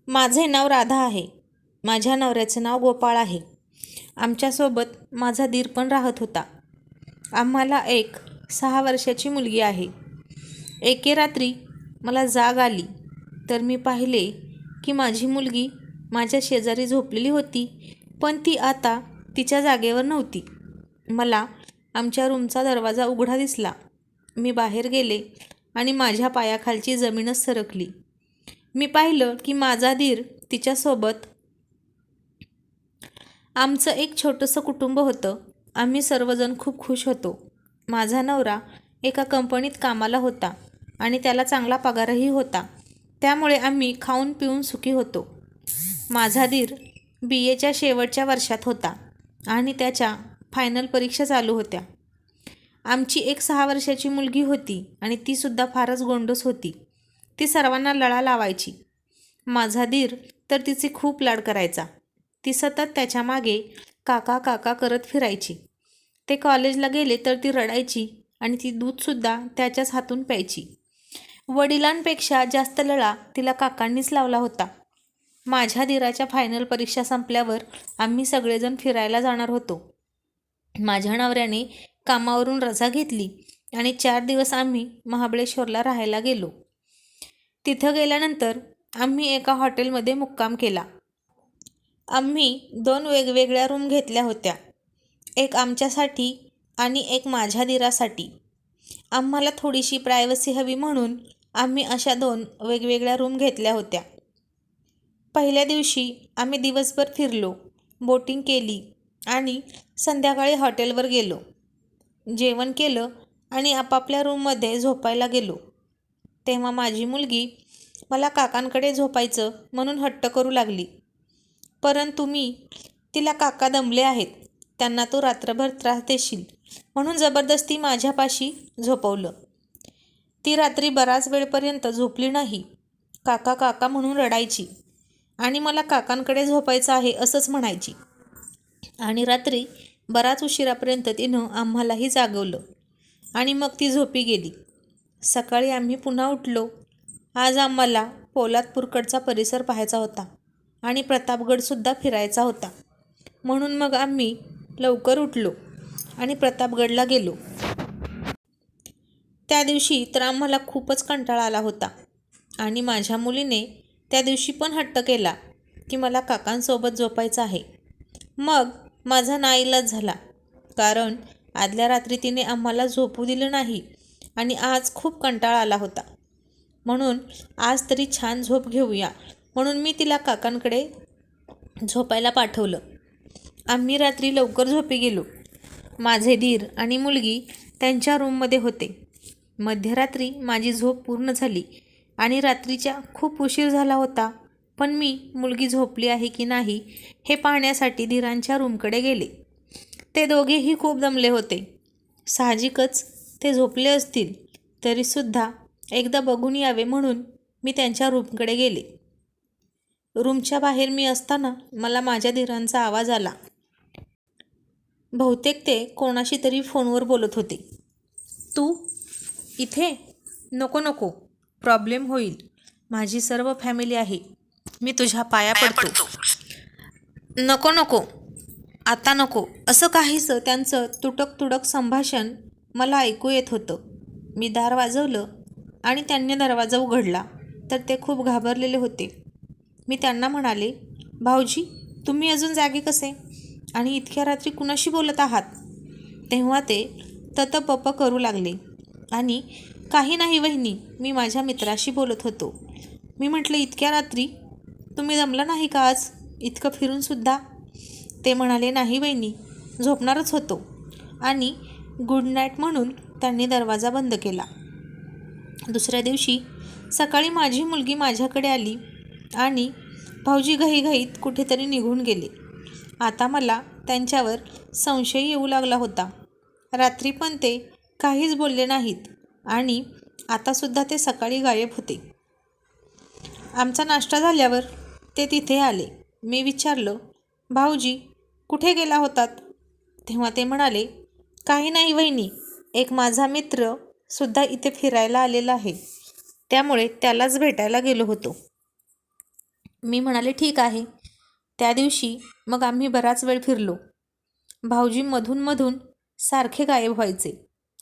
माझे नाव राधा आहे. माझ्या नवऱ्याचे नाव गोपाळ आहे. आमच्यासोबत माझा दीर पण राहत होता. आम्हाला एक 6 वर्षाची मुलगी आहे. एके रात्री मला जाग आली तर मी पाहिले की माझी मुलगी माझ्या शेजारी झोपलेली होती, पण ती आता तिच्या जागेवर नव्हती. मला आमच्या रूमचा दरवाजा उघडा दिसला. मी बाहेर गेले आणि माझ्या पायाखालची जमीनच सरकली. मी पाहिलं की माझा दीर तिच्यासोबत. आमचं एक छोटंसं कुटुंब होतं. आम्ही सर्वजण खूप खुश होतो. माझा नवरा एका कंपनीत कामाला होता आणि त्याला चांगला पगारही होता. त्यामुळे आम्ही खाऊन पिऊन सुखी होतो. माझा दीर BAच्या शेवटच्या वर्षात होता आणि त्याच्या फायनल परीक्षा चालू होत्या. आमची एक 6 वर्षाची मुलगी होती आणि तीसुद्धा फारच गोंडस होती. ती सर्वांना लळा लावायची. माझा दीर तर तिचे खूप लाड करायचा. ती सतत त्याच्या मागे काका काका करत फिरायची. ते कॉलेजला गेले तर ती रडायची आणि ती दूधसुद्धा त्याच्याच हातून प्यायची. वडिलांपेक्षा जास्त लळा तिला काकांनीच लावला होता. माझ्या दीराच्या फायनल परीक्षा संपल्यावर आम्ही सगळेजण फिरायला जाणार होतो. माझ्या नवऱ्याने कामावरून रजा घेतली आणि 4 दिवस आम्ही महाबळेश्वरला राहायला गेलो. तिथं गेल्यानंतर आम्ही एका हॉटेलमध्ये मुक्काम केला. आम्ही 2 वेगवेगळ्या रूम घेतल्या होत्या. एक आमच्यासाठी आणि एक माझ्या दीरासाठी. आम्हाला थोडीशी प्रायव्हसी हवी म्हणून आम्ही अशा 2 वेगवेगळ्या रूम घेतल्या होत्या. पहिल्या दिवशी आम्ही दिवसभर फिरलो, बोटिंग केली आणि संध्याकाळी हॉटेलवर गेलो. जेवण केलं आणि आपापल्या रूममध्ये झोपायला गेलो. तेव्हा माझी मुलगी मला काकांकडे झोपायचं म्हणून हट्ट करू लागली. परंतु मी तिला काका दमले आहेत, त्यांना तू रात्रभर त्रास देशील म्हणून जबरदस्ती माझ्यापाशी झोपवलं. ती रात्री बराच वेळपर्यंत झोपली नाही. काका काका म्हणून रडायची आणि मला काकांकडे झोपायचं आहे असंच म्हणायची. आणि रात्री बराच उशिरापर्यंत तिनं आम्हालाही जागवलं आणि मग ती झोपी गेली. सकाळी आम्ही पुन्हा उठलो. आज आम्हाला पोलादपूरकडचा परिसर पाहायचा होता आणि प्रतापगडसुद्धा फिरायचा होता. म्हणून मग आम्ही लवकर उठलो आणि प्रतापगडला गेलो. त्या दिवशी तर आम्हाला खूपच कंटाळा आला होता आणि माझ्या मुलीने त्या दिवशी पण हट्ट केला की मला काकांसोबत झोपायचं आहे. मग माझा नाईलाज झाला, कारण आदल्या रात्री तिने आम्हाला झोपू दिलं नाही आणि आज खूप कंटाळा आला होता. म्हणून आज तरी छान झोप घेऊया म्हणून मी तिला काकांकडे झोपायला पाठवलं. आम्ही रात्री लवकर झोपी गेलो. माझे दीर आणि मुलगी त्यांच्या रूममध्ये होते. मध्यरात्री माझी झोप पूर्ण झाली आणि रात्रीच्या खूप उशीर झाला होता, पण मी मुलगी झोपली आहे की नाही हे पाहण्यासाठी दीरांच्या रूमकडे गेले. ते दोघेही खूप दमले होते. साहजिकच ते झोपले असतील, तरीसुद्धा एकदा बघून यावे म्हणून मी त्यांच्या रूमकडे गेले. रूमच्या बाहेर मी असताना मला माझ्या दीरांचा आवाज आला. बहुतेक ते कोणाशी तरी फोनवर बोलत होते. तू इथे? नको नको, प्रॉब्लेम होईल. माझी सर्व फॅमिली आहे. मी तुझ्या पाया पडतो. नको नको, आता नको, असं काहीसं त्यांचं तुटक तुटक संभाषण मला ऐकू येत होतं. मी दार वाजवलं आणि त्यांनी दरवाजा उघडला तर ते खूप घाबरलेले होते. मी त्यांना म्हणाले, भाऊजी तुम्ही अजून जागे कसे आणि इतक्या रात्री कुणाशी बोलत आहात? तेव्हा ते ततपप करू लागले आणि काही नाही वहिनी, मी माझ्या मित्राशी बोलत होतो. मी म्हटलं, इतक्या रात्री? तुम्ही जमला नाही का आज इतकं फिरूनसुद्धा? ते म्हणाले, नाही वहिनी, झोपणारच होतो. आणि गुड नाईट म्हणून त्यांनी दरवाजा बंद केला. दुसऱ्या दिवशी सकाळी माझी मुलगी माझ्याकडे आली आणि भाऊजी घाईघाईत कुठेतरी निघून गेले. आता मला त्यांच्यावर संशय येऊ लागला होता. रात्री पण ते काहीच बोलले नाहीत आणि आतासुद्धा ते सकाळी गायब होते. आमचा नाश्ता झाल्यावर ते तिथे आले. मी विचारलं, भाऊजी कुठे गेला होतात? तेव्हा ते म्हणाले, काही नाही वहिनी, एक माझा मित्र सुद्धा इथे फिरायला आलेला आहे, त्यामुळे त्यालाच भेटायला गेलो होतो. मी म्हणाले ठीक आहे. त्या दिवशी मग आम्ही बराच वेळ फिरलो. भाऊजी मधून सारखे गायब व्हायचे.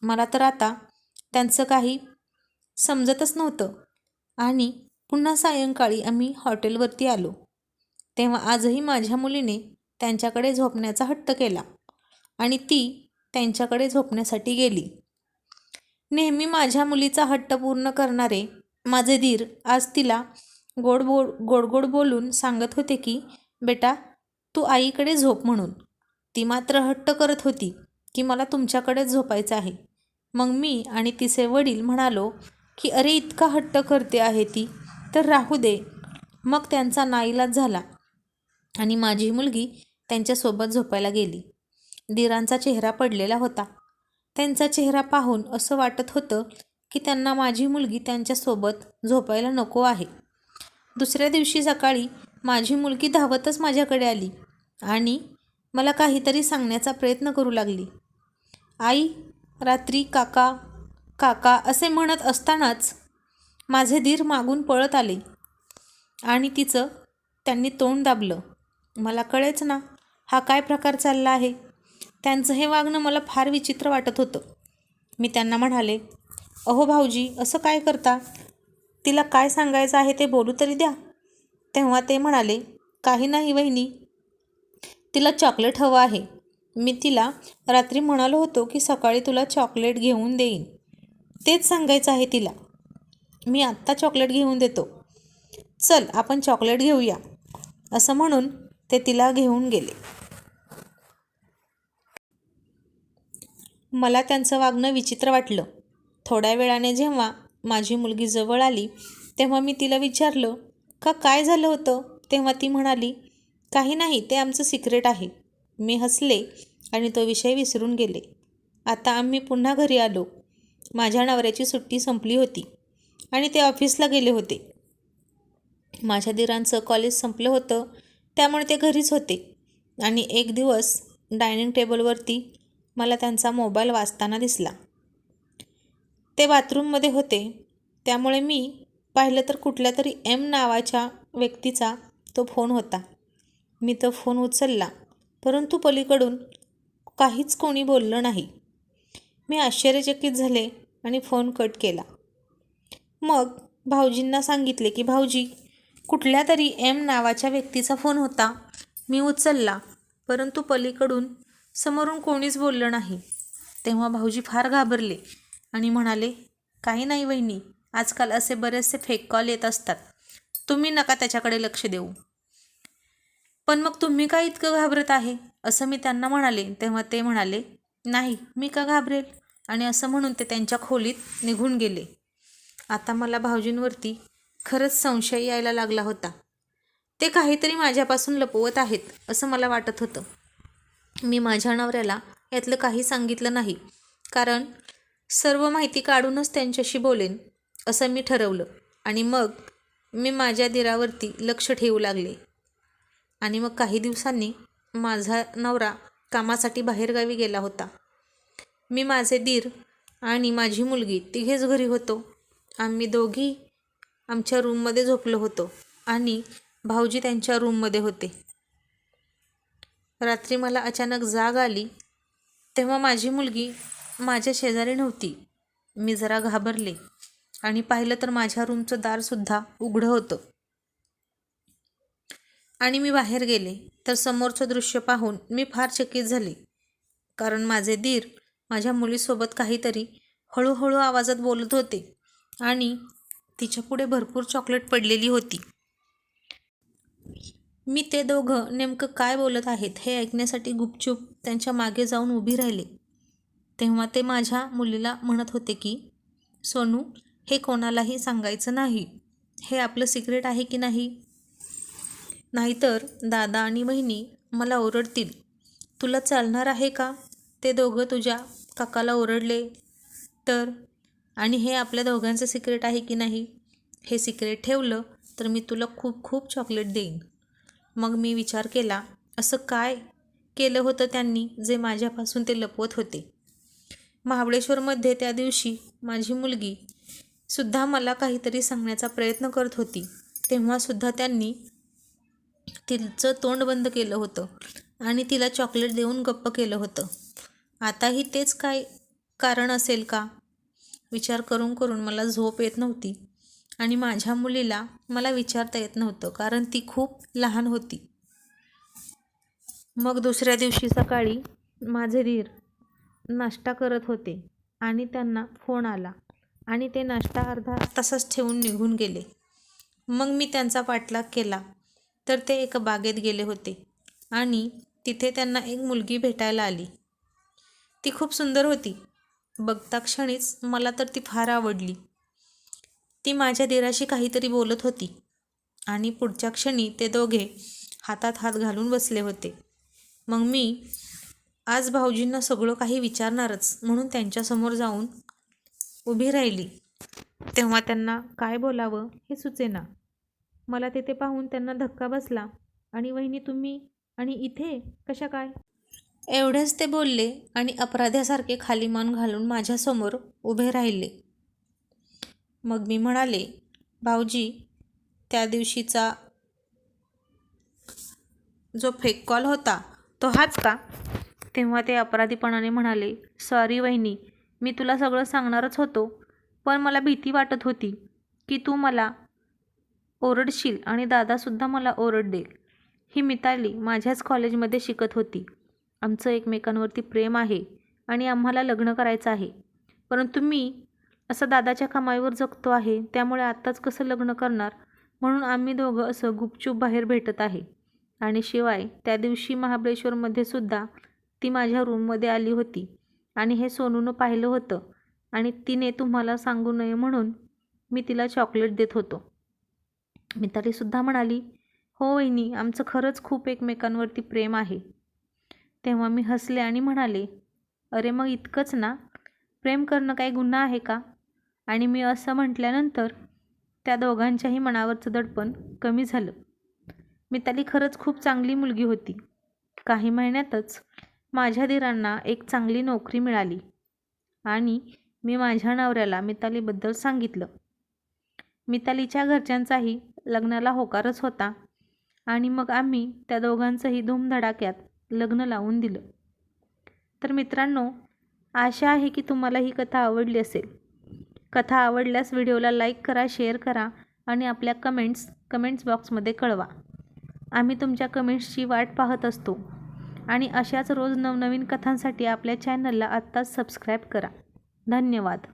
मला तर आता त्यांचं काही समजतच नव्हतं. आणि पुन्हा सायंकाळी आम्ही हॉटेलवरती आलो तेव्हा आजही माझ्या मुलीने त्यांच्याकडे झोपण्याचा हट्ट केला आणि ती त्यांच्याकडे झोपण्यासाठी गेली. नेहमी माझ्या मुलीचा हट्ट पूर्ण करणारे माझे दीर आज तिला गोड बोलून सांगत होते की बेटा तू आईकडे झोप म्हणून. ती मात्र हट्ट करत होती की मला तुमच्याकडेच झोपायचं आहे. मग मी आणि तिचे वडील म्हणालो की अरे इतका हट्ट करते आहे ती तर राहू दे. मग त्यांचा नाईलाज झाला आणि माझी मुलगी त्यांच्यासोबत झोपायला गेली. दीरांचा चेहरा पडलेला होता. त्यांचा चेहरा पाहून असं वाटत होतं की त्यांना माझी मुलगी त्यांच्यासोबत झोपायला नको आहे. दुसऱ्या दिवशी सकाळी माझी मुलगी धावतच माझ्याकडे आली आणि मला काहीतरी सांगण्याचा प्रयत्न करू लागली. आई रात्री काका काका असे म्हणत असतानाच माझे दीर मागून पळत आले आणि तिचं त्यांनी तोंड दाबलं. मला कळेच ना हा काय प्रकार चालला आहे. त्यांचं हे वागणं मला फार विचित्र वाटत होतं. मी त्यांना म्हणाले अहो भाऊजी असं काय करता. तिला काय सांगायचं आहे ते बोलू तरी द्या. तेव्हा ते म्हणाले काही नाही वहिनी, तिला चॉकलेट हवं आहे. मी तिला रात्री म्हणालो होतो की सकाळी तुला चॉकलेट घेऊन देईन. तेच सांगायचं आहे तिला. मी आत्ता चॉकलेट घेऊन देतो. चल आपण चॉकलेट घेऊया. असं म्हणून ते तिला घेऊन गेले. मला त्यांचं वागणं विचित्र वाटलं. थोड्या वेळाने जेव्हा माझी मुलगी जवळ आली तेव्हा मी तिला विचारलं का काय झालं होतं. तेव्हा ती म्हणाली काही नाही, ते आमचं सिक्रेट आहे. मी हसले आणि तो विषय विसरून गेले. आता आम्ही पुन्हा घरी आलो. माझ्या नवऱ्याची सुट्टी संपली होती आणि ते ऑफिसला गेले होते. माझ्या दिरांचं कॉलेज संपलं होतं त्यामुळे ते घरीच होते. आणि एक दिवस डायनिंग टेबलवरती मला त्यांचा मोबाईल वाजताना दिसला. ते बाथरूममध्ये होते त्यामुळे मी पाहिलं तर कुठल्या तरी एम नावाच्या व्यक्तीचा तो फोन होता. मी तो फोन उचलला परंतु पलीकडून काहीच कोणी बोललं नाही. मी आश्चर्यचकित झाले आणि फोन कट केला. मग भाऊजींना सांगितले की भाऊजी कुठल्या तरी एम नावाच्या व्यक्तीचा फोन होता. मी उचलला परंतु पलीकडून समोरून कोणीच बोललं नाही. तेव्हा भाऊजी फार घाबरले आणि म्हणाले काही नाही वहिनी, आजकाल असे बरेचसे फेक कॉल येत असतात. तुम्ही नका त्याच्याकडे लक्ष देऊ. पण मग तुम्ही काय इतकं घाबरत आहे असं मी त्यांना म्हणाले. तेव्हा ते म्हणाले नाही मी का घाबरेल. आणि असं म्हणून ते त्यांच्या खोलीत निघून गेले. आता मला भाऊजींवरती खरंच संशय यायला लागला होता. ते काहीतरी माझ्यापासून लपवत आहेत असं मला वाटत होतं. मी माझ्या नवऱ्याला यातलं काही सांगितलं नाही कारण सर्व माहिती काढूनच त्यांच्याशी बोलेन असं मी ठरवलं. आणि मग मी माझ्या दिरावरती लक्ष ठेवू लागले. आणि मग काही दिवसांनी माझा नवरा कामासाठी बाहेरगावी गेला होता. मी, माझे दीर आणि माझी मुलगी तिघेच घरी होतो. आम्ही दोघी आमच्या रूममध्ये झोपलो होतो आणि भाऊजी त्यांच्या रूममध्ये होते. रात्री मला अचानक जाग आली तेव्हा माझी मुलगी माझ्या शेजारी नव्हती. मी जरा घाबरले आणि पाहिलं तर माझ्या रूमचं दारसुद्धा उघडं होतं. आणि मी बाहेर गेले तर समोरचं दृश्य पाहून मी फार चकित झाले कारण माझे दीर माझ्या मुलीसोबत काहीतरी हळूहळू आवाजात बोलत होते आणि तिच्यापुढे भरपूर चॉकलेट पडलेली होती. मी ते दोघं नेमकं काय बोलत आहेत हे ऐकण्यासाठी गुपचूप त्यांच्या मागे जाऊन उभी राहिले. तेव्हा ते माझ्या मुलीला म्हणत होते की सोनू हे कोणालाही सांगायचं नाही. हे आपलं सिक्रेट आहे की नाही. नाहीतर दादा आणि बहिणी मला ओरडतील. तुला चालणार आहे का ते दोघं तुझ्या काकाला ओरडले तर. आणि हे आपल्या दोघांचं सिक्रेट आहे की नाही. हे सिक्रेट ठेवलं तर मी तुला खूप खूप चॉकलेट देईन. मग मी विचार केला असं काय केलं होतं त्यांनी जे माझ्यापासून ते लपवत होते. महाबळेश्वरमध्ये त्या दिवशी माझी मुलगी सुद्धा मला काहीतरी सांगण्याचा प्रयत्न करत होती. तेव्हासुद्धा त्यांनी तिचं तोंड बंद केलं होतं आणि तिला चॉकलेट देऊन गप्प केलं होतं. आताही तेच काय कारण असेल का? विचार करून करून मला झोप येत नव्हती आणि माझ्या मुलीला मला विचारता येत नव्हतं, कारण ती खूप लहान होती. मग दुसऱ्या दिवशी सकाळी माझे धीर नाश्ता करत होते आणि त्यांना फोन आला आणि ते नाश्ता अर्धा तासच ठेवून निघून गेले. मग मी त्यांचा पाठलाग केला तर ते एका बागेत गेले होते आणि तिथे त्यांना एक मुलगी भेटायला आली. ती खूप सुंदर होती. बघता क्षणीच मला तर ती फार आवडली. ती माझ्या दिराशी काहीतरी बोलत होती आणि पुढच्या क्षणी ते दोघे हातात हात घालून बसले होते. मग मी आज भाऊजींना सगळं काही विचारणारच म्हणून त्यांच्यासमोर जाऊन उभी राहिली. तेव्हा त्यांना काय बोलावं हे सुचेना. मला तेथे पाहून त्यांना धक्का बसला आणि वहिनी तुम्ही आणि इथे कशा काय? एवढेच ते बोलले आणि अपराध्यासारखे खाली मान घालून माझ्यासमोर उभे राहिले. मग मी म्हणाले, भाऊजी त्या दिवशीचा जो फेक कॉल होता तो हाच का? तेव्हा ते अपराधीपणाने म्हणाले, सॉरी वहिनी, मी तुला सगळं सांगणारच होतो, पण मला भीती वाटत होती की तू मला ओरडशील आणि दादासुद्धा मला ओरडेल. ही मिताली माझ्याच कॉलेजमध्ये शिकत होती. आमचं एकमेकांवरती प्रेम आहे आणि आम्हाला लग्न करायचं आहे, परंतु मी असं दादाच्या कमाईवर जगतो आहे, त्यामुळे आत्ताच कसं लग्न करणार, म्हणून आम्ही दोघं असं गुपचूप बाहेर भेटत आहे. आणि शिवाय त्या दिवशी महाबळेश्वरमध्ये सुद्धा ती माझ्या रूममध्ये आली होती आणि हे सोनूनं पाहिलं होतं आणि तिने तुम्हाला सांगू नये म्हणून मी तिला चॉकलेट देत होतो. मितालीसुद्धा म्हणाली, हो वहिनी, आमचं खरंच खूप एकमेकांवरती प्रेम आहे. तेव्हा मी हसले आणि म्हणाले, अरे मग इतकंच ना, प्रेम करणं काही गुन्हा आहे का? आणि मी असं म्हटल्यानंतर त्या दोघांच्याही मनावरचं दडपण कमी झालं. मिताली खरंच खूप चांगली मुलगी होती. काही महिन्यातच माझ्या दिरांना एक चांगली नोकरी मिळाली आणि मी माझ्या नवऱ्याला मितालीबद्दल सांगितलं. मितालीच्या घरच्यांचाही लग्नाला होकारच होता आणि मग आम्ही त्या दोघांचंही धूमधडाक्यात लग्न लावून दिलं. तर मित्रांनो, आशा आहे की तुम्हाला ही कथा आवडली असेल. कथा आवडल्यास व्हिडिओला लाईक करा, शेअर करा आणि आपल्या कमेंट्स बॉक्समध्ये कळवा. आम्ही तुमच्या कमेंट्सची वाट पाहत असतो आणि अशाच रोज नवनवीन कथांसाठी आपल्या चॅनलला आत्ताच सबस्क्राईब करा. धन्यवाद.